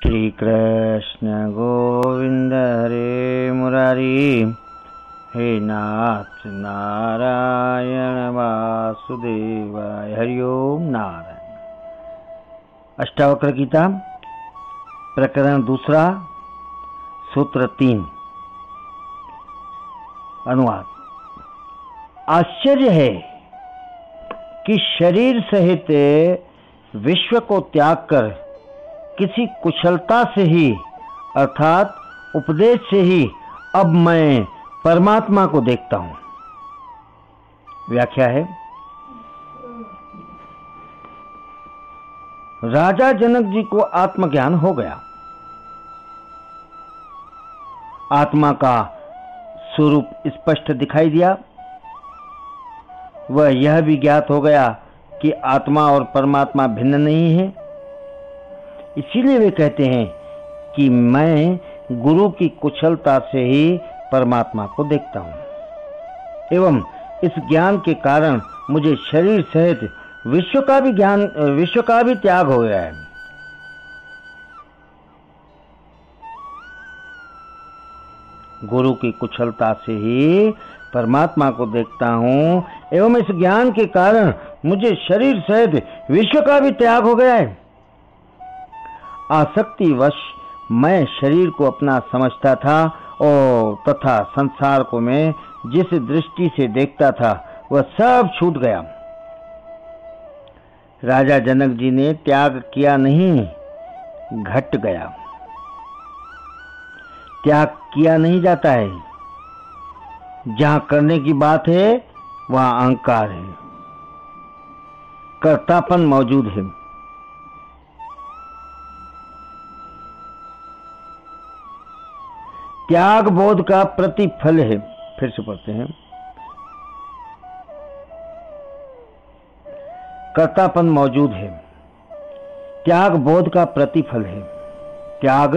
श्री कृष्ण गोविंद हरे मुरारी। हे नाथ नारायण वासुदेवाय। हरिओम नारायण। अष्टावक्र गीता प्रकरण दूसरा, सूत्र 3। अनुवाद। आश्चर्य है कि शरीर सहित विश्व को त्याग कर किसी कुशलता से ही अर्थात उपदेश से ही अब मैं परमात्मा को देखता हूं। व्याख्या है। राजा जनक जी को आत्मज्ञान हो गया। आत्मा का स्वरूप स्पष्ट दिखाई दिया। वह यह भी ज्ञात हो गया कि आत्मा और परमात्मा भिन्न नहीं है। इसीलिए वे कहते हैं कि मैं गुरु की कुशलता से ही परमात्मा को देखता हूं। एवं इस ज्ञान के कारण मुझे शरीर सहित विश्व का भी त्याग हो गया है। गुरु की कुशलता से ही परमात्मा को देखता हूं एवं इस ज्ञान के कारण मुझे शरीर सहित विश्व का भी त्याग हो गया है। आसक्तिवश मैं शरीर को अपना समझता था और तथा संसार को मैं जिस दृष्टि से देखता था वह सब छूट गया। राजा जनक जी ने त्याग किया नहीं, घट गया। त्याग किया नहीं जाता है। जहां करने की बात है वहां अहंकार है, कर्तापन मौजूद है। त्याग बोध का प्रतिफल है। फिर से पढ़ते हैं। कर्तापन मौजूद है। त्याग बोध का प्रतिफल है। त्याग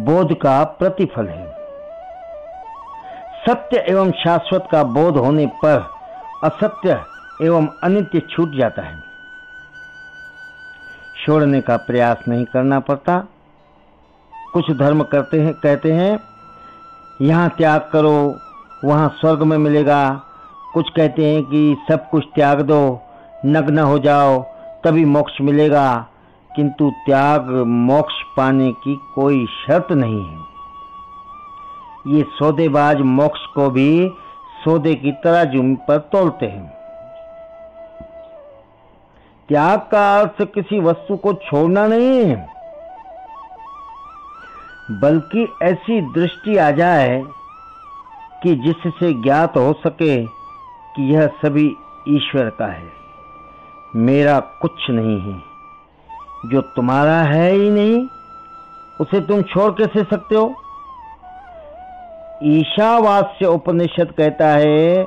बोध का प्रतिफल है। सत्य एवं शाश्वत का बोध होने पर असत्य एवं अनित्य छूट जाता है। छोड़ने का प्रयास नहीं करना पड़ता। कुछ धर्म कहते हैं यहाँ त्याग करो वहाँ स्वर्ग में मिलेगा। कुछ कहते हैं कि सब कुछ त्याग दो, नग्न हो जाओ तभी मोक्ष मिलेगा। किंतु त्याग मोक्ष पाने की कोई शर्त नहीं है। ये सौदेबाज मोक्ष को भी सौदे की तराजू पर तोलते हैं। त्याग का अर्थ किसी वस्तु को छोड़ना नहीं है, बल्कि ऐसी दृष्टि आ जाए कि जिससे ज्ञात हो सके कि यह सभी ईश्वर का है, मेरा कुछ नहीं है। जो तुम्हारा है ही नहीं उसे तुम छोड़ कैसे सकते हो। ईशावास्य उपनिषद कहता है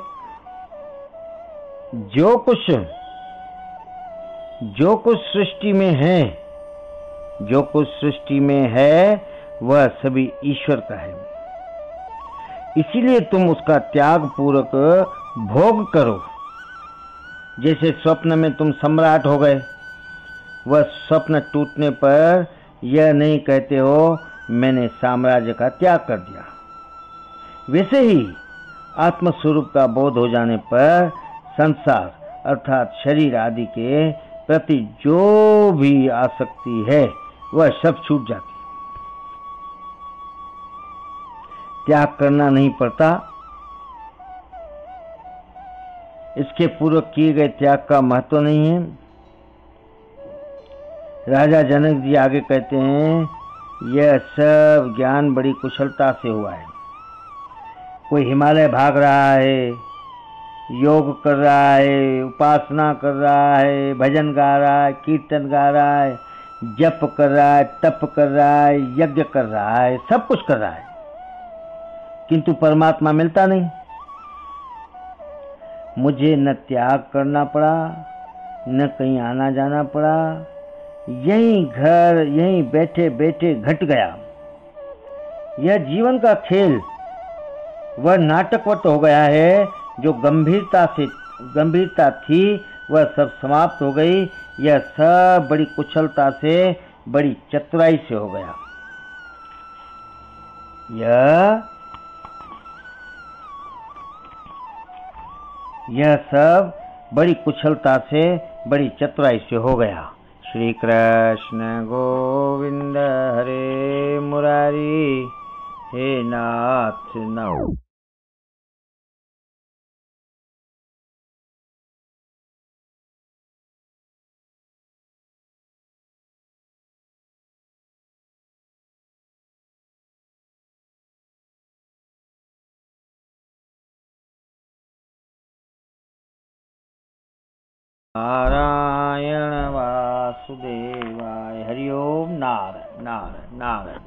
जो कुछ सृष्टि में है वह सभी ईश्वर का है। इसीलिए तुम उसका त्याग पूर्वक भोग करो। जैसे स्वप्न में तुम सम्राट हो गए, वह स्वप्न टूटने पर यह नहीं कहते हो मैंने साम्राज्य का त्याग कर दिया। वैसे ही आत्मस्वरूप का बोध हो जाने पर संसार अर्थात शरीर आदि के प्रति जो भी आसक्ति है वह सब छूट जाती। त्याग करना नहीं पड़ता। इसके पूर्व किए गए त्याग का महत्व नहीं है। राजा जनक जी आगे कहते हैं यह सब ज्ञान बड़ी कुशलता से हुआ है। कोई हिमालय भाग रहा है, योग कर रहा है, उपासना कर रहा है, भजन गा रहा है, कीर्तन गा रहा है, जप कर रहा है, तप कर रहा है, यज्ञ कर रहा है, सब कुछ कर रहा है, किंतु परमात्मा मिलता नहीं। मुझे न त्याग करना पड़ा, न कहीं आना जाना पड़ा। यहीं बैठे बैठे घट गया। यह जीवन का खेल वह नाटकवत हो गया है। जो गंभीरता थी वह सब समाप्त हो गई। यह सब बड़ी कुशलता से बड़ी चतुराई से हो गया। यह सब बड़ी कुशलता से, बड़ी चतुराई से हो गया। श्री कृष्ण गोविंद हरे मुरारी, हे नाथ नौ। नारायण वासुदेवाय। हरि ओम। नारायण नारायण नारायण।